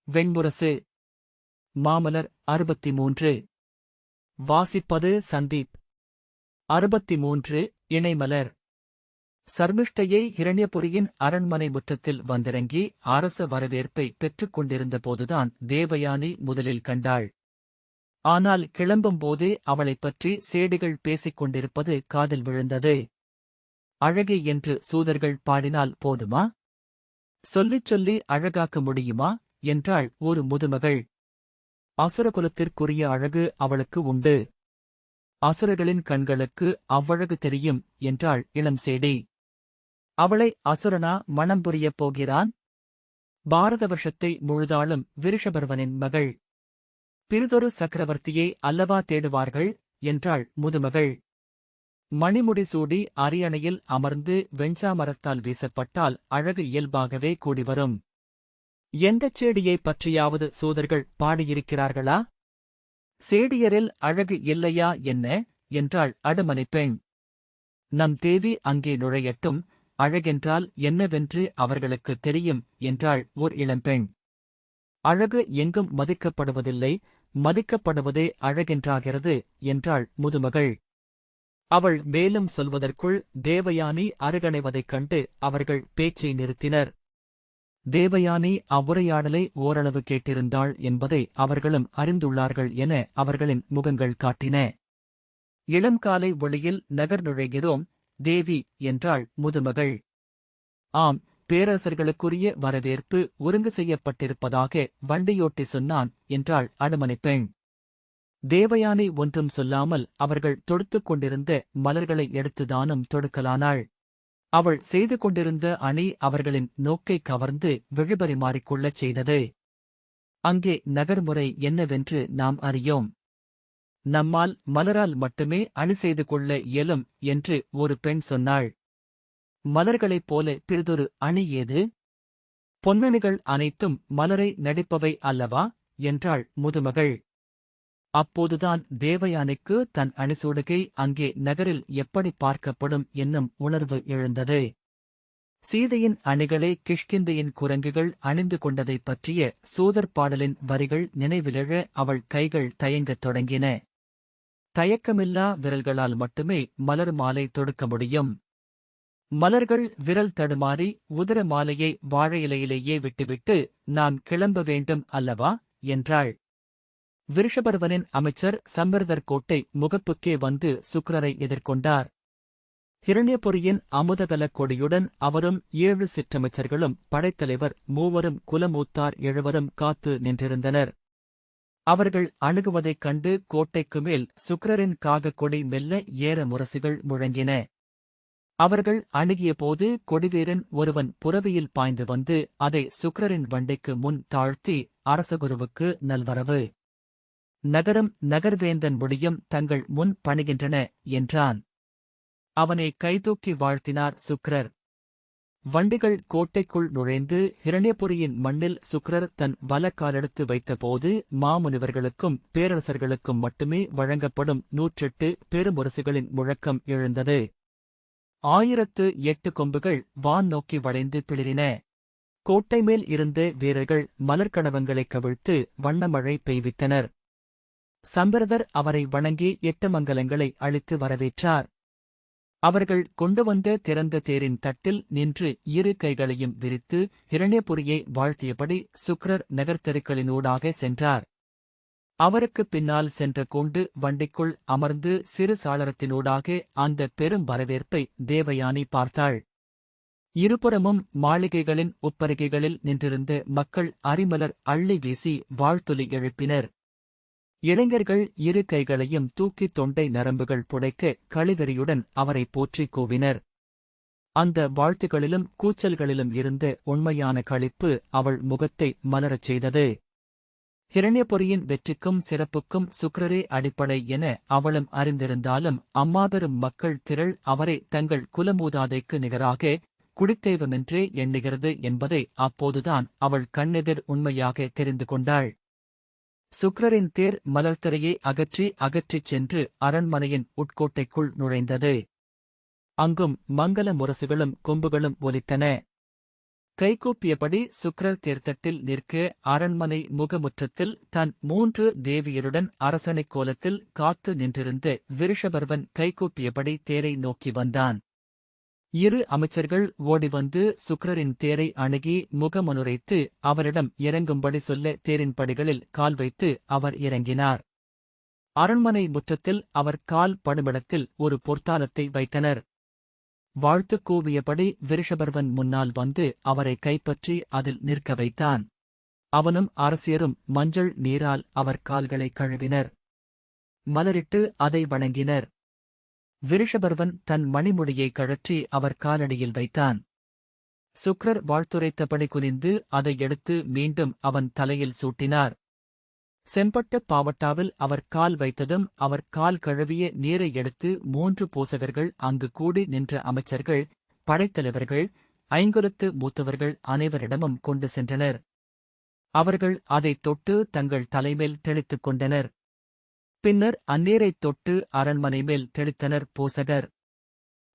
வெண்முரசு. மாமலர் 63. வாசிப்பது சந்தீப். 63. இணைமலர். சர்மிஷ்டையை ஹிரண்யபுரியின் அரண்மனை முற்றத்தில் வந்திறங்கி அரச வரவேற்பை பெற்றுக் கொண்டிருந்த போதுதான் தேவயானி முதலில் கண்டாள். ஆனால் கிளம்பும்போதே அவளைப் பற்றி சேடிகள் பேசிக் கொண்டிருப்பது காதில் விழுந்தது. அழகி என்று சூதர்கள் பாடினால் போதுமா? சொல்லிச் சொல்லி அழகாக்க முடியுமா என்றாள் ஒரு முதுமகள். அசுரகுலத்திற்குரிய அழகு அவளுக்கு உண்டு. அசுரர்களின் கண்களுக்கு அவ்வழகு தெரியும் என்றாள் இளம் சேடி. அவளை அசுரனா மணம் புரியப் போகிறான்? பாரத வருஷத்தை முழுதாளும் விருஷபர்வனின் மகள். பிறிதொரு சக்கரவர்த்தியை அல்லவா தேடுவார்கள் என்றாள் முதுமகள். மணிமுடி சூடி அரியணையில் அமர்ந்து வெஞ்சாமரத்தால் வீசப்பட்டால் அழகு இயல்பாகவே கூடிவரும். எந்தச் சேடியைப் பற்றியாவது சூதர்கள் பாடியிருக்கிறார்களா? சேடியரில் அழகு இல்லையா என்ன என்றாள் அடுமனைப் பெண். நம் தேவி அங்கே நுழையட்டும், அழகென்றால் என்னவென்று அவர்களுக்கு தெரியும் என்றாள் ஓர் இளம்பெண். அழகு எங்கும் மதிக்கப்படுவதில்லை, மதிக்கப்படுவதே அழகென்றாகிறது என்றாள் முதுமகள். அவள் மேலும் சொல்வதற்குள் தேவயானி அருகணைவதைக் கண்டு அவர்கள் பேச்சை நிறுத்தினர். தேவயானி அவ்வுரையாடலை ஓரளவு கேட்டிருந்தாள் என்பதை அவர்களும் அறிந்துள்ளார்கள் என அவர்களின் முகங்கள் காட்டின. இளம்காலை ஒளியில் நகர் நுழைகிறோம் தேவி என்றாள் முதுமகள். ஆம், பேரரசர்களுக்குரிய வரவேற்பு ஒருங்கு செய்யப்பட்டிருப்பதாக வண்டியோட்டி சொன்னான் என்றாள் அடுமனைப் பெண். தேவயானி ஒன்றும் சொல்லாமல் அவர்கள் தொடுத்துக் கொண்டிருந்த மலர்களை எடுத்து தானும் தொடுக்கலானாள். அவள் செய்து கொண்டிருந்த அணி அவர்களின் நோக்கை கவர்ந்து விழிபறிமாறிக்கொள்ளச் செய்தது. அங்கே நகர்முறை என்னவென்று நாம் அறியோம். நம்மால் மலரால் மட்டுமே அணி செய்து கொள்ள இயலும் என்று ஒரு பெண் சொன்னாள். மலர்களைப் போல பிறிதொரு அணி ஏது? பொன்னணிகள் அனைத்தும் மலரை நடிப்பவை அல்லவா என்றாள் முதுமகள். அப்போதுதான் தேவயானிக்கு தன் அணிசூடுகை அங்கே நகரில் எப்படி பார்க்கப்படும் என்னும் உணர்வு எழுந்தது. சீதையின் அணிகளை கிஷ்கிந்தையின் குரங்குகள் அணிந்து கொண்டதைப் பற்றிய சூதர் பாடலின் வரிகள் நினைவிலெழ அவள் கைகள் தயங்கத் தொடங்கின. தயக்கமில்லா விரல்களால் மட்டுமே மலர் மாலை தொடுக்க முடியும். மலர்கள் விரல் தடுமாறி உதர மாலையை வாழை இலையிலேயே விட்டுவிட்டு நாம் கிளம்ப வேண்டும் அல்லவா என்றாள். விருஷபர்வனின் அமைச்சர் சம்பிரதர் கோட்டை முகப்புக்கே வந்து சுக்கிரரை எதிர்கொண்டார். ஹிரண்யபுரியின் அமுதகலக் கொடியுடன் அவரும் 7 சிற்றமைச்சர்களும் படைத்தலைவர் 3 குலமூத்தார் 7 காத்து நின்றிருந்தனர். அவர்கள் அணுகுவதைக் கண்டு கோட்டைக்கு மேல் சுக்கிரரின் காகக் கொடி மெல்ல ஏற முரசுகள் முழங்கின. அவர்கள் அணுகியபோது கொடிவீரன் ஒருவன் புரவியில் பாய்ந்து வந்து அதை சுக்கிரரின் வண்டிக்கு முன் தாழ்த்தி அரசகுருவுக்கு நல்வரவு. நகரம் நகர்வேந்தன் முடியும் தங்கள் முன் பணிகின்றன என்றான். அவனை கைதூக்கி வாழ்த்தினார் சுக்கிரர். வண்டிகள் கோட்டைக்குள் நுழைந்து ஹிரண்யபுரியின் மண்ணில் சுக்கிரர் தன் வலக்காலெடுத்து வைத்தபோது மாமுனிவர்களுக்கும் பேரரசர்களுக்கும் மட்டுமே வழங்கப்படும் 108 பெருமுரசுகளின் முழக்கம் எழுந்தது. 1008 கொம்புகள் வான் நோக்கி வளைந்து பிளிரின. கோட்டை மேல் இருந்த வீரர்கள் மலர்க்கணவங்களைக் கவிழ்த்து வண்ணமழை பெய்வித்தனர். சம்பிரதர் அவரை வணங்கி 8 மங்கலங்களை அளித்து வரவேற்றார். அவர்கள் கொண்டு வந்த திறந்த தேரின் தட்டில் நின்று 2 கைகளையும் விரித்து ஹிரண்யபுரியை வாழ்த்தியபடி சுக்கிரர் நகர்த்தெருக்களினூடாக சென்றார். அவருக்குப் பின்னால் சென்ற கொண்டு வண்டிக்குள் அமர்ந்து சிறு சாளரத்தினூடாக அந்த பெரும் வரவேற்பை தேவயானி பார்த்தாள். இருபுறமும் மாளிகைகளின் உப்பருகைகளில் நின்றிருந்த மக்கள் அரிமலர் அள்ளி வீசி வாழ்த்தொலி எழுப்பினர். இளைஞர்கள் 2 கைகளையும் தூக்கி தொண்டை நரம்புகள் புடைக்க களிவெறியுடன் அவரை போற்றிக் கூவினர். அந்த வாழ்த்துகளிலும் கூச்சல்களிலும் இருந்த உண்மையான களிப்பு அவள் முகத்தை மலரச் செய்தது. ஹிரண்யபுரியின் வெற்றிக்கும் சிறப்புக்கும் சுக்கிரரே அடிப்படை என அவளும் அறிந்திருந்தாலும் அம்மாபெரும் மக்கள் திரள் அவரை தங்கள் குலமூதாதைக்கு நிகராக குடித்தெய்வமென்றே எண்ணுகிறது என்பதை அப்போதுதான் அவள் கண்ணெதிர் உண்மையாக தெரிந்து கொண்டாள். சுக்கிரரின் தேர் மலர்த்திரையை அகற்றிச் சென்று அரண்மனையின் உட்கோட்டைக்குள் நுழைந்தது. அங்கும் மங்கல முரசுகளும் கொம்புகளும் ஒலித்தன. கைகூப்பியபடி சுக்கிரர் தேர்தட்டில் நிற்க அரண்மனை முகமுற்றத்தில் தன் 3 தேவியருடன் அரசனைக் கோலத்தில் காத்து நின்றிருந்த விருஷபர்வன் கைகூப்பியபடி தேரை நோக்கி வந்தான். 2 அமைச்சர்கள் ஓடிவந்து சுக்கிரரின் தேரை அணுகி முகமுனுரைத்து அவரிடம் இறங்கும்படி சொல்ல தேரின் படிகளில் கால் வைத்து அவர் இறங்கினார். அரண்மனை முற்றத்தில் அவர் கால் படுமிடத்தில் ஒரு பொற்தாலத்தை வைத்தனர். வாழ்த்துக் கூவியபடி விருஷபர்வன் முன்னால் வந்து அவரை கைப்பற்றி அதில் நிற்க வைத்தான். அவனும் அரசியரும் மஞ்சள் நீரால் அவர் கால்களை கழுவினர். மலரிட்டு அதை வணங்கினர். விருஷபர்வன் தன் மணிமுடியை கழற்றி அவர் காலடியில் வைத்தான். சுக்கிரர் வாழ்த்துரைத்தபடி குனிந்து அதை எடுத்து மீண்டும் அவன் தலையில் சூட்டினார். செம்பட்ட பாவட்டாவில் அவர் கால் வைத்ததும் அவர் கால் கழுவிய நீரை எடுத்து 3 பூசகர்கள் அங்கு கூடி நின்ற அமைச்சர்கள், படைத்தலைவர்கள், ஐங்குலத்து மூத்தவர்கள் அனைவரிடமும் கொண்டு சென்றனர். அவர்கள் அதைத் தொட்டு தங்கள் தலைமேல் தெளித்துக் கொண்டனர். பின்னர் அந்நீரைத் தொட்டு அரண்மனை மேல் தெளித்தனர் பூசகர்.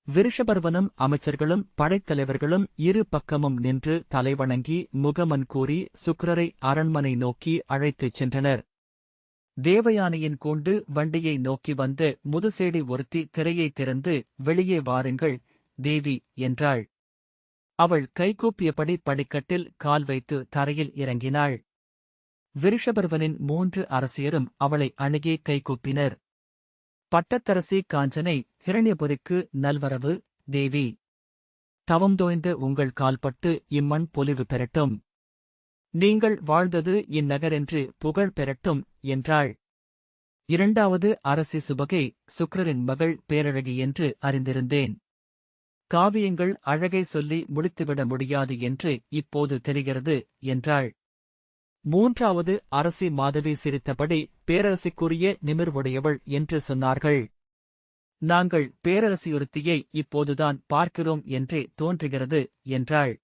விருஷபர்வனும் அமைச்சர்களும் படைத்தலைவர்களும் 2 பக்கமும் நின்று தலைவணங்கி முகமன் கூறி சுக்கிரரை அரண்மனை நோக்கி அழைத்துச் சென்றனர். தேவயானையின் கூண்டு வண்டியை நோக்கி வந்த முதுசேடி ஒருத்தி திரையை திறந்து, வெளியே வாருங்கள் தேவி என்றாள். அவள் கைகூப்பியபடி படிக்கட்டில் கால் வைத்து தரையில் இறங்கினாள். விருஷபர்வனின் 3 அரசியரும் அவளை அணுகி கைகூப்பினர். பட்டத்தரசி காஞ்சனை, ஹிரண்யபுரிக்கு நல்வரவு தேவி. தவம் தோய்ந்த உங்கள் கால்பட்டு இம்மண் பொலிவு பெறட்டும். நீங்கள் வாழ்ந்தது இந்நகரென்று புகழ் பெறட்டும் என்றாள். 2வது அரசி சுபகை, சுக்கிரரின் மகள் பேரழகி என்று அறிந்திருந்தேன். காவியங்கள் அழகை சொல்லி முடித்துவிட முடியாது என்று இப்போது தெரிகிறது என்றாள். 3வது அரசி மாதவி சிரித்தபடி, பேரரசிக்குரிய நிமிர்வுடையவள் என்று சொன்னார்கள். நாங்கள் பேரரசியொருத்தியை இப்போதுதான் பார்க்கிறோம் என்றே தோன்றுகிறது என்றாள்.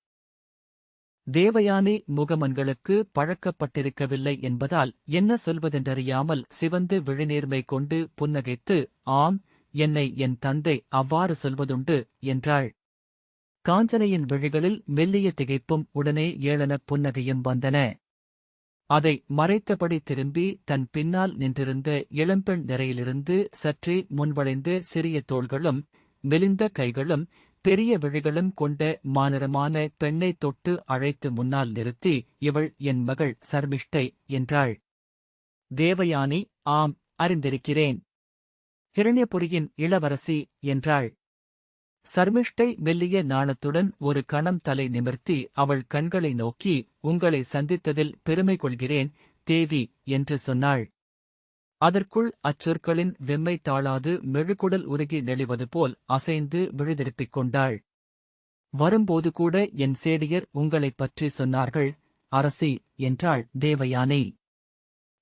தேவயானி முகமன்களுக்கு பழக்கப்பட்டிருக்கவில்லை என்பதால் என்ன சொல்வதென்றறியாமல் சிவந்து விழிநீர்மை கொண்டு புன்னகைத்து, ஆம், என்னை என் தந்தை அவ்வாறு சொல்வதுண்டு என்றாள். காஞ்சனையின் விழிகளில் மெல்லிய திகைப்பும் உடனே ஏளனப் புன்னகையும் வந்தன. அதை மறைத்தபடி திரும்பி தன் பின்னால் நின்றிருந்த இளம்பெண் நிறையிலிருந்து சற்றே முன்வளைந்த சிறிய தோள்களும் மெலிந்த கைகளும் பெரிய விழிகளும் கொண்ட மாநிறமான பெண்ணைத் தொட்டு அழைத்து முன்னால் நிறுத்தி, இவள் என் மகள் சர்மிஷ்டை என்றாள். தேவயானி, ஆம், அறிந்திருக்கிறேன். ஹிரண்யபுரியின் இளவரசி என்றாள். சர்மிஷ்டை மெல்லிய நாணத்துடன் ஒரு கணம் தலை நிமிர்த்தி அவள் கண்களை நோக்கி, உங்களை சந்தித்ததில் பெருமை கொள்கிறேன் தேவி என்று சொன்னாள். அதற்குள் அச்சொற்களின் வெம்மை தாழாது மெழுகுடல் உருகி நெளிவது போல் அசைந்து விழிதிருப்பிக் கொண்டாள். வரும்போது கூட என் சேடியர் உங்களைப் பற்றி சொன்னார்கள் அரசி என்றாள் தேவயானி.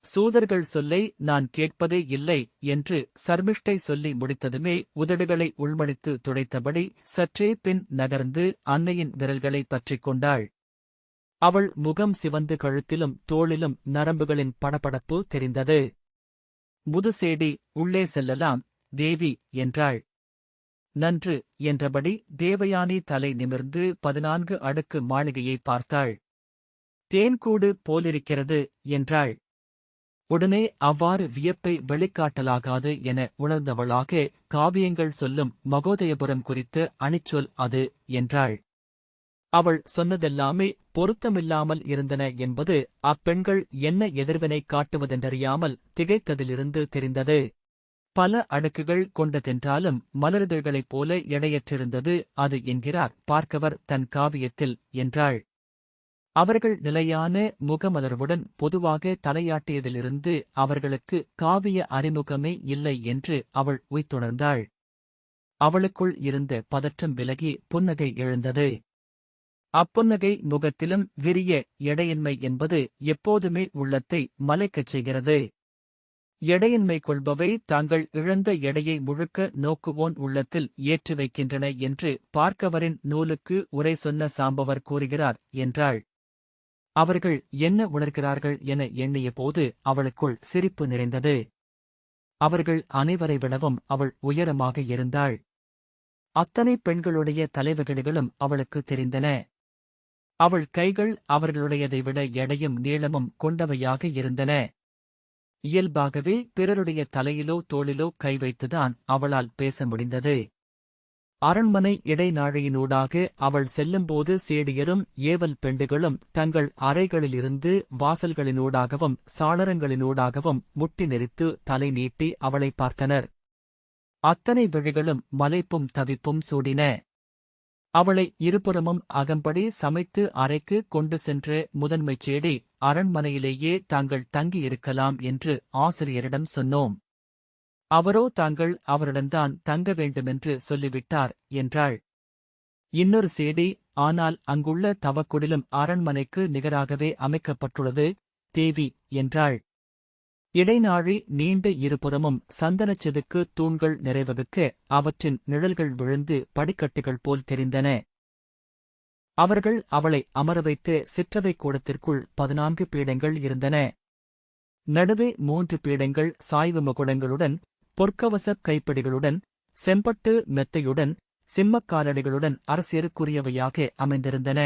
சூதர்கள் சொல்லை நான் கேட்பதே இல்லை என்று சர்மிஷ்டை சொல்லி முடித்ததுமே உதடுகளை உள்மடித்து துடைத்தபடி சற்றே பின் நகர்ந்து அன்னையின் விரல்களைப் பற்றிக் கொண்டாள். அவள் முகம் சிவந்து கழுத்திலும் தோளிலும் நரம்புகளின் படபடப்பு தெரிந்தது. முதுசேடி, உள்ளே செல்லலாம் தேவி என்றாள். நன்று என்றபடி தேவயானி தலை நிமிர்ந்து 14 அடுக்கு மாளிகையை பார்த்தாள். தேன்கூடு போலிருக்கிறது என்றாள். உடனே அவ்வாறு வியப்பை வெளிக்காட்டலாகாது என உணர்ந்தவளாக, காவியங்கள் சொல்லும் மகோதயபுரம் குறித்த அணிச்சொல் அது என்றாள். அவள் சொன்னதெல்லாமே பொருத்தமில்லாமல் இருந்தன என்பது அப்பெண்கள் என்ன எதிர்வினை காட்டுவதென்றறியாமல் திகைத்ததிலிருந்து தெரிந்தது. பல அடுக்குகள் கொண்டதென்றாலும் மலரிதழ்களைப் போல எடையற்றிருந்தது அது என்கிறார் பார்க்கவர் தன் காவியத்தில் என்றாள். அவர்கள் நிலையான முகமலர்வுடன் பொதுவாக தலையாட்டியதிலிருந்து அவர்களுக்கு காவிய அறிமுகமே இல்லை என்று அவள் உய்த்துணர்ந்தாள். அவளுக்குள் இருந்த பதற்றம் விலகி புன்னகை எழுந்தது. அப்புன்னகை முகத்திலும் விரிய எடையின்மை என்பது எப்போதுமே உள்ளத்தை மலைக்கச் செய்கிறது. எடையின்மை கொள்பவை தாங்கள் இழந்த எடையை முழுக்க நோக்குவோன் உள்ளத்தில் ஏற்றி வைக்கின்றன என்று பார்க்கவரின் நூலுக்கு உரை சொன்ன சாம்பவர் கூறுகிறார் என்றாள். அவர்கள் என்ன உணர்கிறார்கள் என எண்ணிய போது அவளுக்குள் சிரிப்பு நிறைந்தது. அவர்கள் அனைவரை விடவும் அவள் உயரமாக இருந்தாள். அத்தனை பெண்களுடைய தலைவகைகளும் அவளுக்கு தெரிந்தன. அவள் கைகள் அவர்களுடையதை விட எடையும் நீளமும் கொண்டவையாக இருந்தன. இயல்பாகவே பிறருடைய தலையிலோ தோளிலோ கை வைத்துதான் அவளால் பேச முடிந்தது. அரண்மனை இடைநாழியினூடாக அவள் செல்லும்போது சேடியரும் ஏவல் பெண்டுகளும் தங்கள் அறைகளிலிருந்து வாசல்களினூடாகவும் சாளரங்களினூடாகவும் முட்டி நெரித்து தலை நீட்டி அவளை பார்த்தனர். அத்தனை விழிகளும் மலைப்பும் தவிப்பும் சூடின. அவளை இருபுறமும் அகம்படி சமைத்து அறைக்கு கொண்டு சென்ற முதன்மைச் சேடி, அரண்மனையிலேயே தாங்கள் தங்கியிருக்கலாம் என்று ஆசிரியரிடம் சொன்னோம். அவரோ தாங்கள் அவரிடம்தான் தங்க வேண்டுமென்று சொல்லிவிட்டார் என்றாள். இன்னொரு சேடி, ஆனால் அங்குள்ள தவக்குடிலும் அரண்மனைக்கு நிகராகவே அமைக்கப்பட்டுள்ளது தேவி என்றாள். இடைநாழி நீண்ட இருபுறமும் சந்தனச் செதுக்கு தூண்கள் நிறைவகுக்க அவற்றின் நிழல்கள் விழுந்து படிக்கட்டுகள் போல் தெரிந்தன. அவர்கள் அவளை அமர வைத்து சிற்றவை கூடத்திற்குள் 14 பீடங்கள் இருந்தன. நடுவே 3 பீடங்கள் சாய்வு முகுடங்களுடன், பொற்கவசப் கைப்பிடிகளுடன், செம்பட்டு மெத்தையுடன், சிம்மக்காலடிகளுடன் அரசியருக்குரியவையாக அமைந்திருந்தன.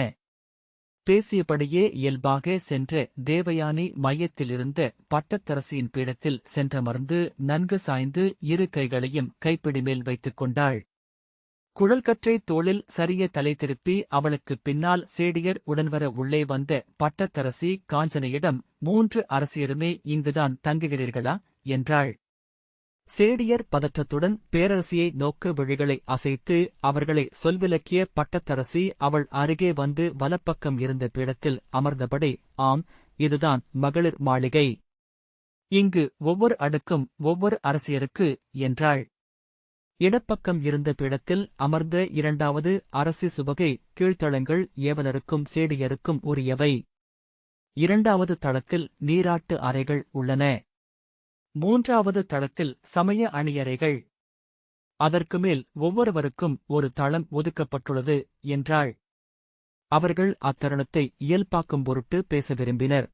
பேசியபடியே இயல்பாக சென்ற தேவயானி மையத்திலிருந்த பட்டத்தரசியின் பீடத்தில் சென்றமர்ந்து நன்கு சாய்ந்து இரு கைகளையும் கைப்பிடிமேல் வைத்துக் கொண்டாள். குழல்கற்றை தோளில் சரிய தலை திருப்பி அவளுக்குப் பின்னால் சேடியர் உடன்வர உள்ளே வந்த பட்டத்தரசி காஞ்சனையிடம், 3 அரசியருமே இங்குதான் தங்குகிறீர்களா என்றாள். சேடியர் பதற்றத்துடன் பேரரசியை நோக்க விழிகளை அசைத்து அவர்களை சொல்விலக்கிய பட்டத்தரசி அவள் அருகே வந்து வலப்பக்கம் இருந்த பீடத்தில் அமர்ந்தபடி, ஆம், இதுதான் மகளிர் மாளிகை. இங்கு ஒவ்வொரு அடுக்கும் ஒவ்வொரு அரசியருக்கு என்றாள். இடப்பக்கம் இருந்த பீடத்தில் அமர்ந்த 2வது அரசி சுபகை கீழ்த்தளங்கள் ஏவலருக்கும் சேடியருக்கும் உரியவை. 2வது தளத்தில் நீராட்டு அறைகள் உள்ளன. 3வது தளத்தில் சமய அணியறைகள். அதற்கு மேல் ஒவ்வொருவருக்கும் ஒரு தளம் ஒதுக்கப்பட்டுள்ளது என்றாள். அவர்கள் அத்தருணத்தை இயல்பாக்கும் பொருட்டு பேச விரும்பினர்.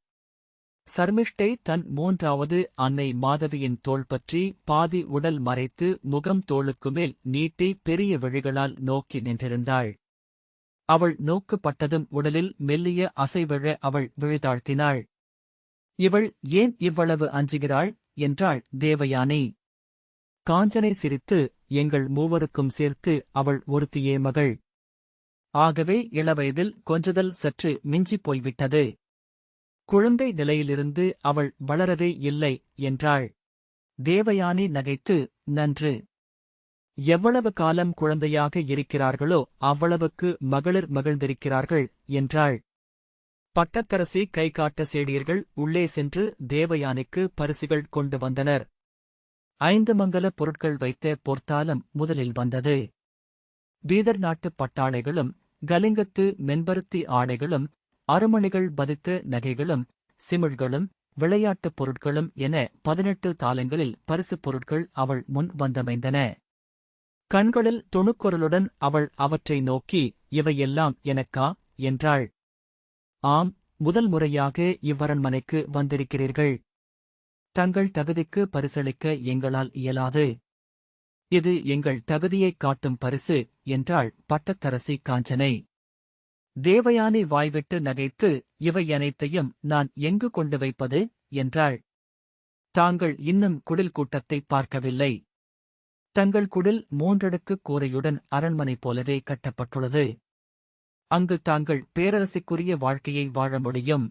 சர்மிஷ்டை தன் 3வது அன்னை மாதவியின் தோள் பற்றி பாதி உடல் மறைத்து முகம் தோளுக்கு மேல் நீட்டி பெரிய விழிகளால் நோக்கி நின்றிருந்தாள். அவள் நோக்குப்பட்டதும் உடலில் மெல்லிய அசைவிழ அவள் விழிதாழ்த்தினாள். இவள் ஏன் இவ்வளவு அஞ்சுகிறாள் என்றாள் தேவயானி. காஞ்சனை சிரித்து, எங்கள் மூவருக்கும் சேர்த்து அவள் ஒருத்தியே மகள். ஆகவே இளவயதில் கொஞ்சதல் சற்று மிஞ்சிப் போய்விட்டது. குழந்தை நிலையிலிருந்து அவள் வளரவே இல்லை என்றாள். தேவயானி நகைத்து, நன்று. எவ்வளவு காலம் குழந்தையாக இருக்கிறார்களோ அவ்வளவுக்கு மகளிர் மகிழ்ந்திருக்கிறார்கள் என்றாள். பட்டத்தரசி கை காட்ட சேடியர்கள் உள்ளே சென்று தேவயானிக்கு பரிசுகள் கொண்டு வந்தனர். 5 மங்கல பொருட்கள் வைத்த பொற்தாலம் முதலில் வந்தது. பீதர் நாட்டுப் பட்டாளைகளும் கலிங்கத்து மென்பருத்தி ஆடைகளும் அருமணிகள் பதித்த நகைகளும் சிமிழ்களும் விளையாட்டுப் பொருட்களும் என 18 தாலங்களில் பரிசுப் பொருட்கள் அவள் முன் வந்தமைந்தன. கண்களில் துணுக்குரலுடன் அவள் அவற்றை நோக்கி, இவையெல்லாம் எனக்கா என்றாள். ஆம், முதல் முறையாக இவ்வரண்மனைக்கு வந்திருக்கிறீர்கள். தங்கள் தகுதிக்கு பரிசளிக்க எங்களால் இயலாது. இது எங்கள் தகுதியைக் காட்டும் பரிசு என்றாள் பட்டத்தரசி காஞ்சனை. தேவயானி வாய்விட்டு நகைத்து, இவை அனைத்தையும் நான் எங்கு கொண்டு வைப்பது என்றாள். தாங்கள் இன்னும் குடில் கூட்டத்தை பார்க்கவில்லை. தங்கள் குடில் 3 அடுக்குக் கூரையுடன் அரண்மனை போலவே கட்டப்பட்டுள்ளது. அங்கு தாங்கள் பேரரசிக்குரிய வாழ்க்கையை வாழ முடியும்.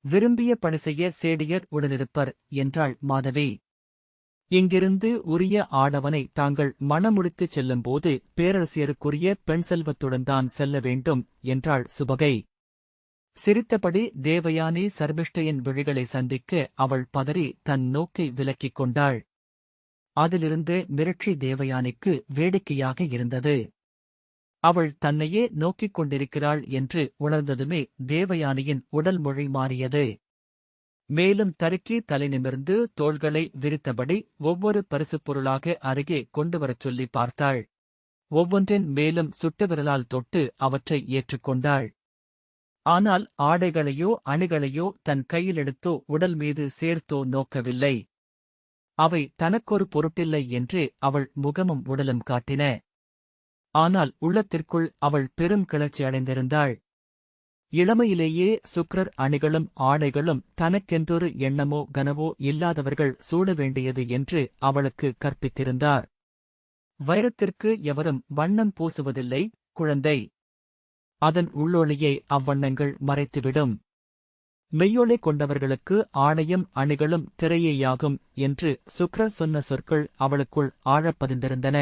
விரும்பிய பணி செய்ய சேடியர் உடனிருப்பர் என்றாள் மாதவி. இங்கிருந்து உரிய ஆடவனை தாங்கள் மணமுடித்துச் செல்லும்போது பேரரசியருக்குரிய பெண் செல்வத்துடன் தான் செல்ல வேண்டும் என்றாள் சுபகை. சிரித்தபடி தேவயானி சர்மிஷ்டையின் விழிகளை சந்திக்க அவள் பதறி தன் நோக்கை விலக்கிக் கொண்டாள். அதிலிருந்து மிரட்சி தேவயானிக்கு வேடிக்கையாக இருந்தது. அவள் தன்னையே நோக்கிக் கொண்டிருக்கிறாள் என்று உணர்ந்ததுமே தேவயானியின் உடல் மொழி மாறியது. மேலும் தருக்கி தலை நிமிர்ந்து தோள்களை விரித்தபடி ஒவ்வொரு பரிசுப் பொருளாக அருகே கொண்டுவரச் சொல்லி பார்த்தாள். ஒவ்வொன்றின் மேலும் சுட்டு விரலால் தொட்டு அவற்றை ஏற்றுக்கொண்டாள். ஆனால் ஆடைகளையோ அணிகளையோ தன் கையில் எடுத்தோ உடல் மீது சேர்த்தோ நோக்கவில்லை. அவை தனக்கொரு பொருட்டில்லை என்று அவள் முகமும் உடலும் காட்டின. ஆனால் உள்ளத்திற்குள் அவள் பெரும் கிளர்ச்சி அடைந்திருந்தாள். இளமையிலேயே சுக்கிரர் அணிகளும் ஆடைகளும் தனக்கென்றொரு எண்ணமோ கனவோ இல்லாதவர்கள் சூட வேண்டியது என்று அவளுக்கு கற்பித்திருந்தார். வைரத்திற்கு எவரும் வண்ணம் பூசுவதில்லை, குழந்தை. அதன் உள்ளொளியை அவ்வண்ணங்கள் மறைத்துவிடும். மெய்யொளி கொண்டவர்களுக்கு ஆடையும் அணிகளும் திரையேயாகும் என்று சுக்கிரர் சொன்ன சொற்கள் அவளுக்குள் ஆழப்பதிந்திருந்தன.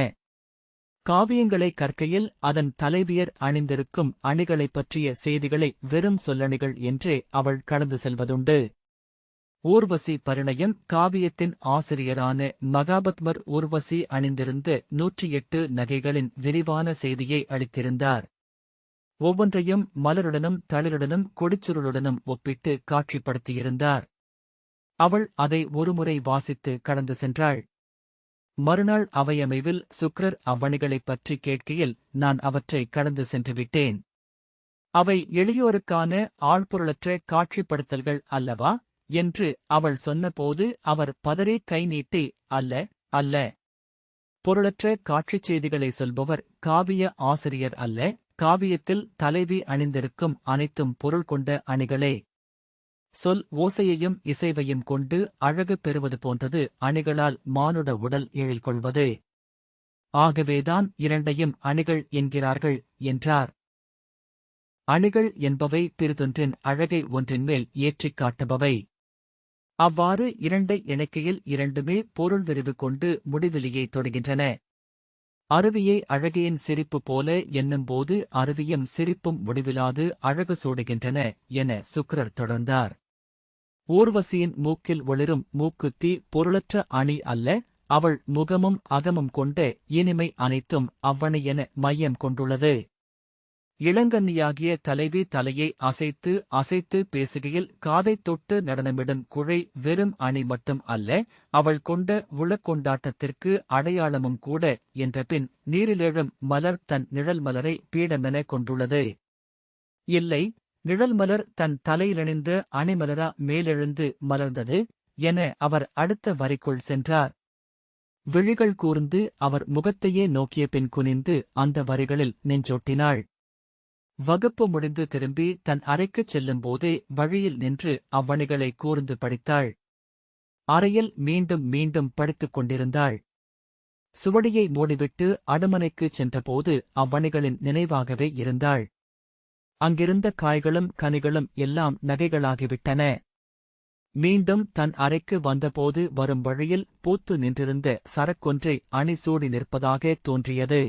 காவியங்களை கற்கையில் அதன் தலைவியர் அணிந்திருக்கும் அணிகளைப் பற்றிய செய்திகளை வெறும் சொல்லணிகள் என்றே அவள் கடந்து செல்வதுண்டு. ஊர்வசி பரிணயம் காவியத்தின் ஆசிரியரான மகாபத்மர் ஊர்வசி அணிந்திருந்த 108 நகைகளின் விரிவான செய்தியை அளித்திருந்தார். ஒவ்வொன்றையும் மலருடனும் தளிருடனும் கொடிச்சுருளுடனும் ஒப்பிட்டு காட்சிப்படுத்தியிருந்தார். அவள் அதை ஒருமுறை வாசித்து கடந்து சென்றாள். மறுநாள் அவையமைவில் சுக்கிரர் அவ்வணிகளைப் பற்றி கேட்கையில் நான் அவற்றை கடந்து சென்றுவிட்டேன். அவை எளியோருக்கான ஆழ்பொருளற்ற காட்சிப்படுத்தல்கள் அல்லவா என்று அவள் சொன்னபோது அவர் பதறி கை நீட்டி, அல்ல அல்ல, பொருளற்ற காட்சிச் செய்திகளை சொல்பவர் காவிய ஆசிரியர் அல்ல, காவியத்தில் தலைவி அணிந்திருக்கும் அனைத்தும் பொருள் கொண்ட அணிகளே. சொல் ஓசையையும் இசைவையும் கொண்டு அழகு பெறுவது போன்றது அணிகளால் மானுட உடல் எழில்கொள்வது. ஆகவேதான் இரண்டையும் அணிகள் என்கிறார்கள் என்றார். அணிகள் என்பவை பிறிதொன்றின் அழகை ஒன்றின்மேல் ஏற்றிக் காட்டுபவை. அவ்வாறு இரண்டை இணைக்கையில் இரண்டுமே பொருள் விரிவு கொண்டு முடிவிலியை தொடுகின்றன. அருவியை அழகியின் சிரிப்பு போல எண்ணும்போது அருவியும் சிரிப்பும் முடிவிலாது அழகு சூடுகின்றன என சுக்கிரர் தொடர்ந்தார். ஊர்வசியின் மூக்கில் ஒளிரும் மூக்குத்தி பொருளற்ற அணி அல்ல, அவள் முகமும் அகமும் கொண்ட இனிமை அனைத்தும் அவ்வணி என மையம் கொண்டுள்ளது. இளங்கன்னியாகிய தலைவி தலையை அசைத்து அசைத்து பேசுகையில் காதைத் தொட்டு நடனமிடும் குழை வெறும் அணி மட்டும் அல்ல, அவள் கொண்ட உளக்கொண்டாட்டத்திற்கு அடையாளமும் கூட என்றபின் நீரிலெழும் மலர் தன் நிழல் மலரை பீடமென கொண்டுள்ளது. இல்லை, நிழல் மலர் தன் தலையிலணிந்த அணிமலரா மேலெழுந்து மலர்ந்தது என அவர் அடுத்த வரிக்குள் சென்றார். விழிகள் கூர்ந்து அவர் முகத்தையே நோக்கிய பின் குனிந்து அந்த வரிகளில் நெஞ்சொட்டினாள். வகுப்பு முடிந்து திரும்பி தன் அறைக்குச் செல்லும்போதே வழியில் நின்று அவ்வணிகளை கூர்ந்து படித்தாள். அறையில் மீண்டும் மீண்டும் படித்துக் கொண்டிருந்தாள். சுவடியை மூடிவிட்டு அடுமனைக்குச் சென்றபோது அவ்வணிகளின் நினைவாகவே இருந்தாள். அங்கிருந்த காய்களும் கனிகளும் எல்லாம் நகைகளாகிவிட்டன. மீண்டும் தன் அறைக்கு வந்தபோது வரும் வழியில் பூத்து நின்றிருந்த சரக்கொன்றை அணி சூடி நிற்பதாக தோன்றியது.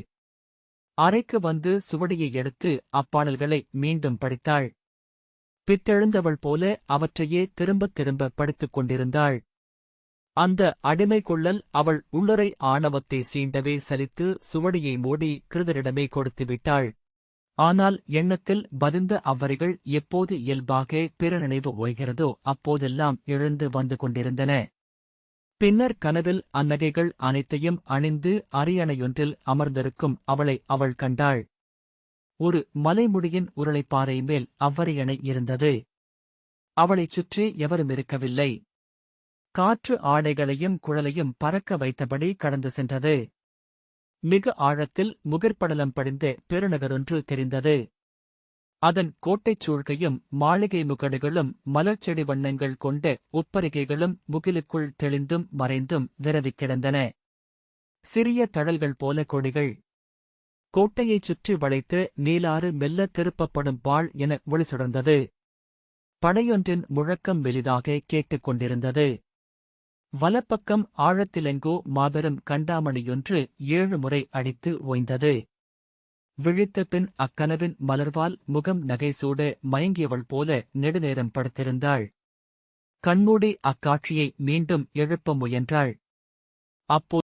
அறைக்கு வந்து சுவடியை எடுத்து அப்பாடல்களை மீண்டும் படித்தாள். பித்தெழுந்தவள் போல அவற்றையே திரும்பத் திரும்ப படித்துக் கொண்டிருந்தாள். அந்த அடிமை கொள்ளல் அவள் உள்ளறை ஆணவத்தை சீண்டவே சலித்து சுவடியை மூடி கிருதரிடமே கொடுத்துவிட்டாள். ஆனால் எண்ணத்தில் பதிந்த அவ்வரிகள் எப்போது இயல்பாக பிற நினைவு ஓய்கிறதோ அப்போதெல்லாம் எழுந்து வந்து கொண்டிருந்தன. பின்னர் கனவில் அந்நகைகள் அனைத்தையும் அணிந்து அரியணையொன்றில் அமர்ந்திருக்கும் அவளை அவள் கண்டாள். ஒரு மலைமுடியின் உருளைப்பாறை மேல் அவ்வரியணை இருந்தது. அவளைச் சுற்றி எவருமிருக்கவில்லை. காற்று ஆடைகளையும் குழலையும் பறக்க வைத்தபடி கடந்து சென்றது. மிக ஆழத்தில் முகிற்படலம் படிந்த பெருநகரொன்று தெரிந்தது. அதன் கோட்டைச் சூழ்கையும் மாளிகை முகடுகளும் மலர்ச்செடி வண்ணங்கள் கொண்ட உப்பரிகைகளும் முகிலுக்குள் தெளிந்தும் மறைந்தும் விரவிக் கிடந்தன. சிறிய தழல்கள் போல கொடிகள். கோட்டையைச் சுற்றி வளைத்து நீலாறு மெல்ல திருப்பப்படும் பாழ் என ஒளி சுடர்ந்தது. படையொன்றின் முழக்கம் வெளிதாக கேட்டுக் கொண்டிருந்தது. வலப்பக்கம் ஆழத்திலெங்கோ மாபெரும் கண்டாமணியொன்று 7 முறை அடித்து ஓய்ந்தது. விழித்த பின் அக்கனவின் மலர்வால் முகம் நகைசூட மயங்கியவள் போல நெடுநேரம் படுத்திருந்தாள். கண்மூடி அக்காட்சியை மீண்டும் எழுப்ப முயன்றாள். அப்போது